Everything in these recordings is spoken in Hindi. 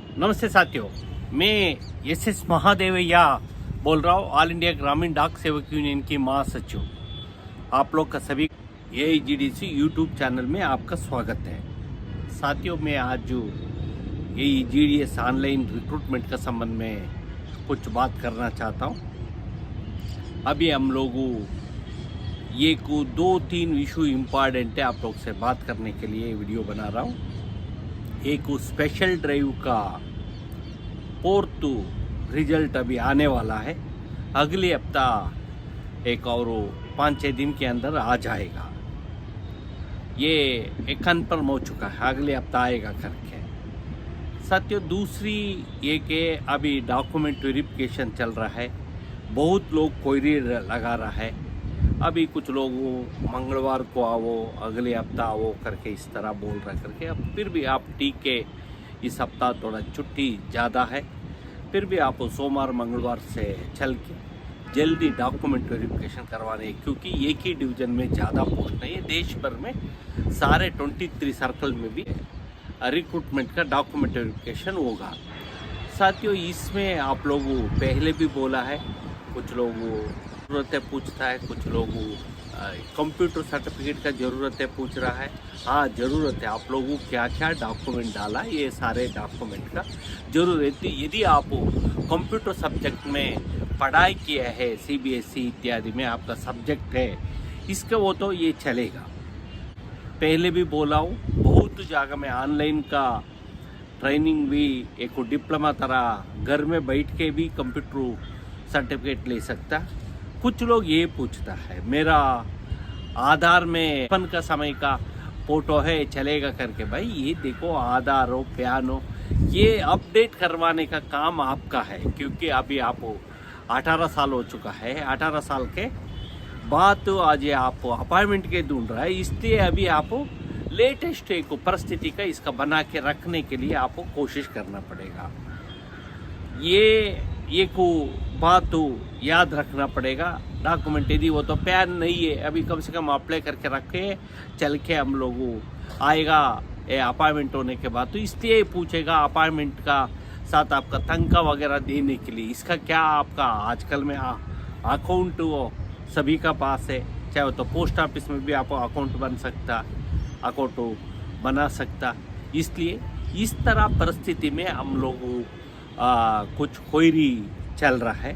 नमस्ते साथियों, मैं एस महादेवैया बोल रहा हूँ। ऑल इंडिया ग्रामीण डाक सेवक यूनियन की महासचिव। आप लोग का सभी AIGDC यूट्यूब चैनल में आपका स्वागत है। साथियों, मैं आज जो AIGDS ऑनलाइन रिक्रूटमेंट का संबंध में कुछ बात करना चाहता हूँ। अभी हम लोगों ये को 2-3 इशू इम्पॉर्टेंट है, आप लोग से बात करने के लिए वीडियो बना रहा हूँ। एक स्पेशल ड्राइव का 4th रिजल्ट अभी आने वाला है। अगले हफ्ता एक और 5-6 दिन के अंदर आ जाएगा। ये एक कन्फर्म हो चुका है, अगले हफ्ता आएगा करके। साथियों, दूसरी ये कि अभी डॉक्यूमेंट वेरिफिकेशन चल रहा है। बहुत लोग क्वेरी लगा रहा है। अभी कुछ लोग मंगलवार को आओ, अगले हफ्ता आओ करके इस तरह बोल रहा करके। अब फिर भी आप ठीक है, इस हफ्ता थोड़ा छुट्टी ज़्यादा है, फिर भी आप सोमवार मंगलवार से चल के जल्दी डॉक्यूमेंट वेरिफिकेशन करवाने, क्योंकि एक ही डिवीज़न में ज़्यादा पोस्ट नहीं है। देश भर में सारे 23 सर्कल में भी रिक्रूटमेंट का डॉक्यूमेंट वेरिफिकेशन होगा। साथियों, इसमें आप लोगों पहले भी बोला है, कुछ लोगों ज़रूरतें पूछता है, कुछ लोग कंप्यूटर सर्टिफिकेट का ज़रूरत है पूछ रहा है। हाँ, ज़रूरत है। आप लोगों क्या क्या डॉक्यूमेंट डाला, ये सारे डॉक्यूमेंट का ज़रूरत है। यदि आप कंप्यूटर सब्जेक्ट में पढ़ाई किया है, CBSE इत्यादि में आपका सब्जेक्ट है, इसका वो तो ये चलेगा। पहले भी बोला हूँ, बहुत जगह में ऑनलाइन का ट्रेनिंग भी एक डिप्लोमा तरह घर में बैठ के भी कंप्यूटर सर्टिफिकेट ले सकता। कुछ लोग ये पूछता है, मेरा आधार में बचपन का समय का फोटो है, चलेगा करके। भाई ये देखो, आधार हो, पैन हो, ये अपडेट करवाने का काम आपका है, क्योंकि अभी आप 18 साल हो चुका है। 18 साल के बाद तो आज आप अपॉइंटमेंट के ढूंढ रहा है, इसलिए अभी आप लेटेस्ट एक परिस्थिति का इसका बना के रखने के लिए आपको कोशिश करना पड़ेगा। ये एक बात तो याद रखना पड़ेगा। डॉक्यूमेंट यदि वो तो पैन नहीं है, अभी कम से कम अप्लाई करके रखे, चल के हम लोग आएगा अपॉइंटमेंट होने के बाद, तो इसलिए पूछेगा अपॉइंटमेंट का साथ आपका तनख्वाह वगैरह देने के लिए। इसका क्या आपका आजकल में अकाउंट वो सभी का पास है, चाहे वो तो पोस्ट ऑफिस में भी आप अकाउंट बन सकता, अकाउंट बना सकता। इसलिए इस तरह परिस्थिति में हम लोग कुछ क्वेरी चल रहा है।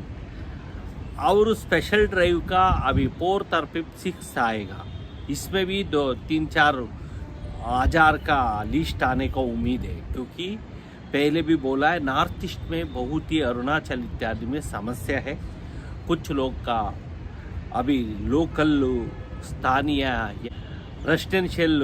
और स्पेशल ड्राइव का अभी 4th और 5th 6th आएगा। इसमें भी 2-3-4 हज़ार का लिस्ट आने का उम्मीद है, क्योंकि पहले भी बोला है, नॉर्थ ईस्ट में बहुत ही अरुणाचल इत्यादि में समस्या है। कुछ लोग का अभी लोकल स्थानीय रेजिडेंशियल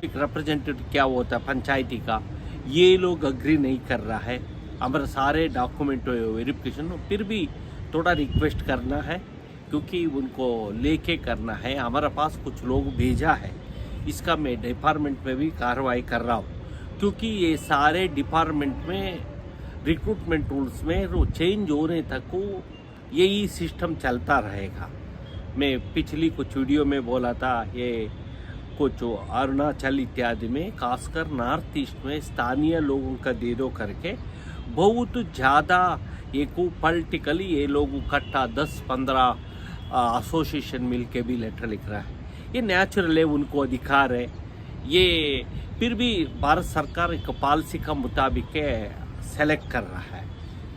रिप्रेजेंटेटिव क्या होता है पंचायती का, ये लोग अग्री नहीं कर रहा है। हमारे सारे डॉक्यूमेंट वेरिफिकेशन फिर भी थोड़ा रिक्वेस्ट करना है, क्योंकि उनको लेके करना है। हमारे पास कुछ लोग भेजा है, इसका मैं डिपार्टमेंट में भी कार्रवाई कर रहा हूँ, क्योंकि ये सारे डिपार्टमेंट में रिक्रूटमेंट रूल्स में चेंज होने तक यही सिस्टम चलता रहेगा। मैं पिछली कुछ वीडियो में बोला था, ये कुछ अरुणाचल इत्यादि में, खासकर नॉर्थ ईस्ट में स्थानीय लोगों का दे दो करके बहुत ज़्यादा एक पॉलिटिकली ये लोग इकट्ठा 10-15 एसोसिएशन मिल के भी लेटर लिख रहा है। ये नेचुरल है, उनको अधिकार है। ये फिर भी भारत सरकार एक पॉलिसी का मुताबिक सेलेक्ट कर रहा है,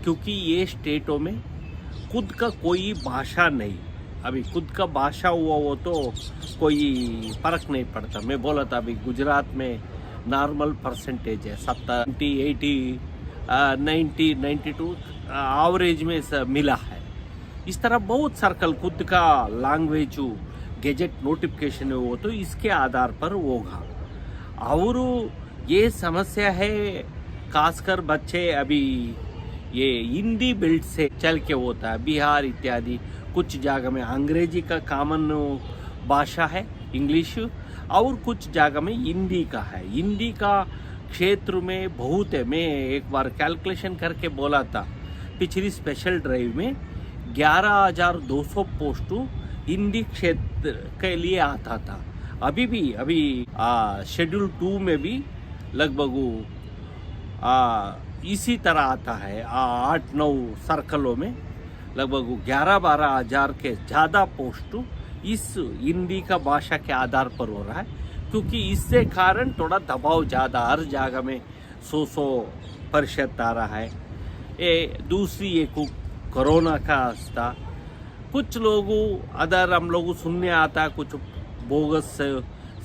क्योंकि ये स्टेटों में खुद का कोई भाषा नहीं। अभी खुद का भाषा हुआ वो तो कोई फर्क नहीं पड़ता। मैं बोला था, अभी गुजरात में नॉर्मल परसेंटेज है 70, 80, 90, 92 एवरेज में मिला है। इस तरह बहुत सर्कल खुद का लैंग्वेज गेजेट नोटिफिकेशन है, वो तो इसके आधार पर होगा। और ये समस्या है, खासकर बच्चे अभी ये हिंदी बेल्ट से चल के होता है। बिहार इत्यादि कुछ जगह में अंग्रेजी का कॉमन भाषा है, इंग्लिश, और कुछ जगह में हिंदी का है। हिंदी का क्षेत्र में बहुत है। मैं एक बार कैलकुलेशन करके बोला था, पिछली स्पेशल ड्राइव में 11,200 पोस्ट हिंदी क्षेत्र के लिए आता था। अभी शेड्यूल 2 में भी लगभग इसी तरह आता है 8-9 सर्कलों में लगभग 11-12 हज़ार के ज़्यादा पोस्ट इस हिंदी का भाषा के आधार पर हो रहा है, क्योंकि इससे कारण थोड़ा दबाव ज़्यादा हर जगह में 100% आ रहा है। ये दूसरी एक कोरोना का था, कुछ लोगों अदर हम लोग सुनने आता है कुछ बोगस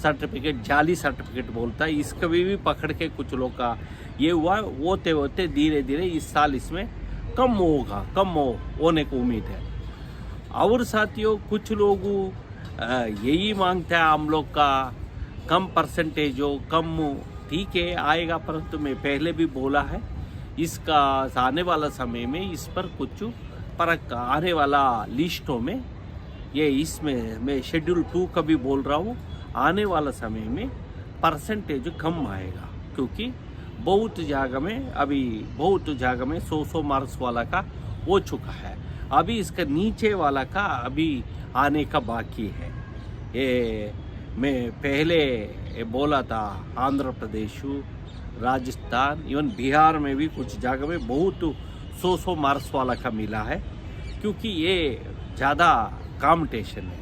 सर्टिफिकेट, जाली सर्टिफिकेट बोलता है, इसका भी पकड़ के कुछ लोग का ये हुआ। होते होते धीरे धीरे इस साल इसमें कम होगा, होने को उम्मीद है। और साथियों कुछ लोग यही मांगते हैं हम लोग का कम परसेंटेज हो, कम ठीक है आएगा, परंतु मैं पहले भी बोला है इसका आने वाला समय में इस पर कुछ फर्क आने वाला लिस्टों में, ये इसमें मैं शेड्यूल 2 का भी बोल रहा हूँ, आने वाला समय में परसेंटेज कम आएगा, क्योंकि बहुत जगह में अभी बहुत जगह में 100 मार्क्स वाला का हो चुका है, अभी इसका नीचे वाला का अभी आने का बाकी है। ये मैं पहले बोला था आंध्र प्रदेश, राजस्थान, इवन बिहार में भी कुछ जगह में बहुत 100 मार्क्स वाला का मिला है, क्योंकि ये ज़्यादा कॉम्पिटिशन है।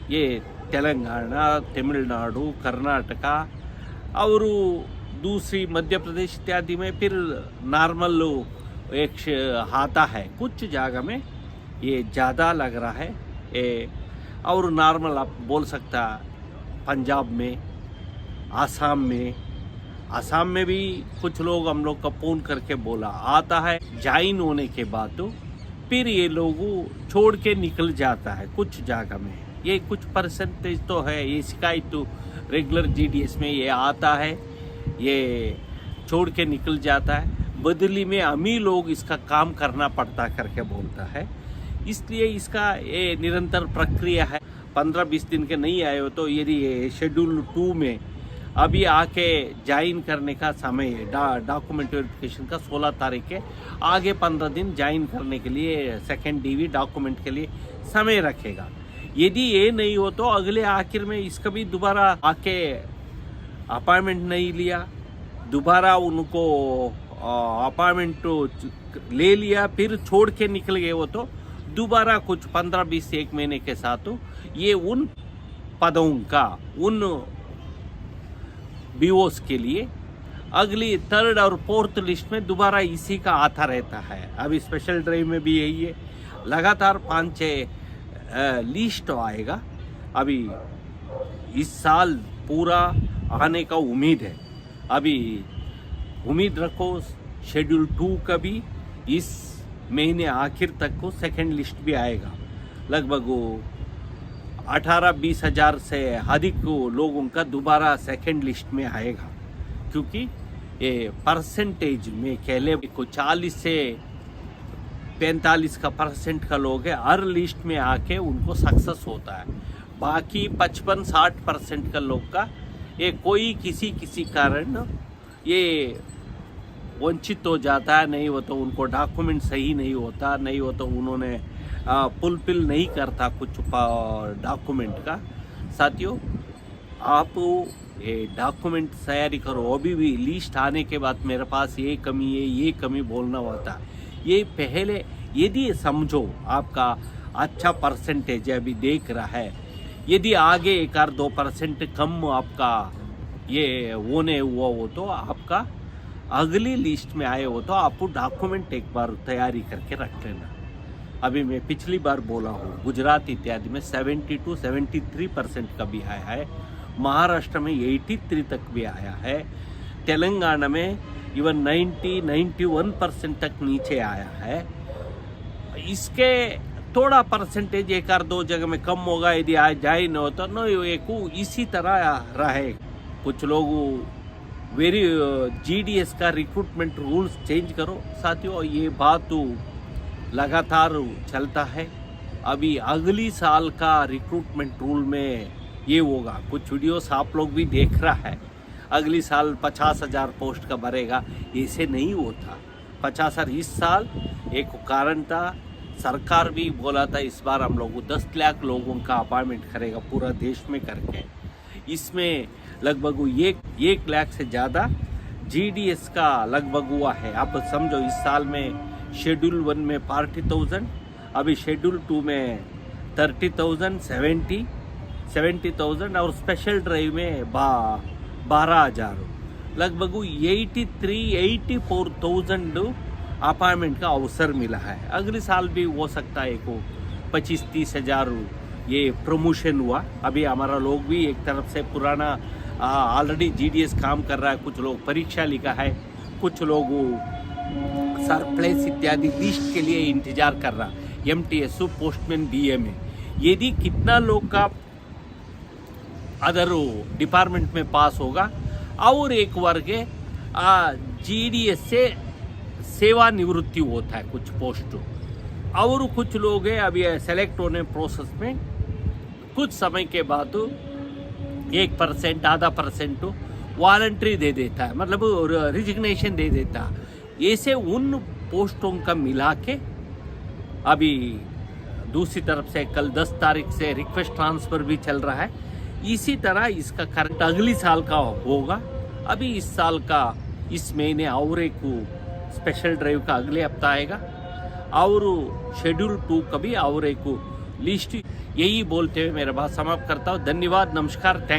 ये तेलंगाना, तमिलनाडु, कर्नाटका और दूसरी मध्य प्रदेश इत्यादि में फिर नॉर्मल एक आता है, कुछ जगह में ये ज़्यादा लग रहा है ये, और नॉर्मल आप बोल सकता पंजाब में, आसाम में भी कुछ लोग हम लोग का फोन करके बोला आता है, ज्वाइन होने के बाद तो फिर ये लोग छोड़ के निकल जाता है कुछ जगह में। ये कुछ परसेंटेज तो है, ये शिकायत तो रेगुलर जीडीएस में ये आता है, ये छोड़ के निकल जाता है, बदली में अमीर लोग इसका काम करना पड़ता करके बोलता है। इसलिए इसका ये निरंतर प्रक्रिया है, 15-20 दिन के नहीं आए हो तो यदि शेड्यूल 2 में अभी आके ज्वाइन करने का समय है, डॉक्यूमेंट वेरिफिकेशन का 16 तारीख के आगे 15 दिन ज्वाइन करने के लिए सेकेंड डीवी डॉक्यूमेंट के लिए समय रखेगा। यदि ये नहीं हो तो अगले आखिर में इसका भी दोबारा आके अपॉइंटमेंट नहीं लिया, दोबारा उनको अपॉइंटमेंट ले लिया, फिर छोड़ के निकल गए वो तो दोबारा कुछ 15-20 एक महीने के साथ ये उन पदों का उन बीओस के लिए अगली 3rd और 4th लिस्ट में दोबारा इसी का आता रहता है। अभी स्पेशल ड्राइव में भी यही है, लगातार 5-6 लिस्ट आएगा। अभी इस साल पूरा आने का उम्मीद है, अभी उम्मीद रखो शेड्यूल 2 का भी इस महीने आखिर तक को सेकेंड लिस्ट भी आएगा। लगभग 18-20 हज़ार से अधिक लोगों का दोबारा सेकेंड लिस्ट में आएगा, क्योंकि ये परसेंटेज में कहले को 40 से 45 का परसेंट का लोग है हर लिस्ट में आके उनको सक्सेस होता है। बाकी 55-60% का लोग का ये कोई किसी कारण ये वंचित हो जाता है, नहीं हो तो उनको डॉक्यूमेंट सही नहीं होता, नहीं हो तो उन्होंने फुलफिल नहीं करता कुछ डॉक्यूमेंट का। साथियों आप ये डॉक्यूमेंट तैयारी करो, अभी भी लिस्ट आने के बाद मेरे पास ये कमी है ये कमी बोलना होता है, ये पहले यदि समझो आपका अच्छा परसेंटेज अभी देख रहा है, यदि आगे 1-2% कम आपका ये होने हुआ हो तो आपका अगली लिस्ट में आए हो तो आप डॉक्यूमेंट एक बार तैयारी करके रख लेना। अभी मैं पिछली बार बोला हूँ गुजरात इत्यादि में 72-73% का भी आया है, महाराष्ट्र में 83 तक भी आया है, तेलंगाना में इवन 90-91% तक नीचे आया है। इसके थोड़ा परसेंटेज 1-2 जगह में कम होगा, यदि आज जाए न होता न एक इसी तरह रहे। कुछ लोग वेरी जीडीएस का रिक्रूटमेंट रूल्स चेंज करो। साथियों ये बात तो लगातार चलता है, अभी अगली साल का रिक्रूटमेंट रूल में ये होगा, कुछ वीडियोस आप लोग भी देख रहा है, अगली साल 50,000 पोस्ट का भरेगा, ऐसे नहीं होता। 50,000 इस साल एक कारण था, सरकार भी बोला था इस बार हम लोग 10 लाख लोगों का अपॉइंटमेंट करेगा पूरा देश में करके, इसमें लगभग 1 लाख से ज़्यादा GDS का लगभग हुआ है। आप समझो इस साल में शेड्यूल 1 में 40,000, अभी शेड्यूल 2 में 30,000, 70,000 और स्पेशल ड्राइव में 12,000, लगभग 84,000 अपार्टमेंट का अवसर मिला है। अगले साल भी हो सकता है को 25-30 हज़ार ये प्रमोशन हुआ। अभी हमारा लोग भी एक तरफ से पुराना ऑलरेडी GDS काम कर रहा है, कुछ लोग परीक्षा लिखा है, कुछ लोग सरप्लेस इत्यादि लिस्ट के लिए इंतजार कर रहा, MTS पोस्टमैन DA में। यदि कितना लोग का अदर डिपार्टमेंट में पास होगा और एक वर्ग GDS से सेवानिवृत्ति होता है कुछ पोस्ट, और कुछ लोग हैं अभी सेलेक्ट होने प्रोसेस में, कुछ समय के बाद 1%, आधा % वॉलंटरी दे देता है, मतलब रिजिग्नेशन दे देता है। ऐसे उन पोस्टों का मिला के अभी दूसरी तरफ से कल 10 तारीख से रिक्वेस्ट ट्रांसफर भी चल रहा है। इसी तरह इसका करंट अगली साल का होगा। अभी इस साल का इस महीने और एक स्पेशल ड्राइव का अगले हफ्ता आएगा और शेड्यूल 2 का भी और एक लिस्ट। यही बोलते हुए मेरा बात समाप्त करता हूँ। धन्यवाद, नमस्कार, थैंक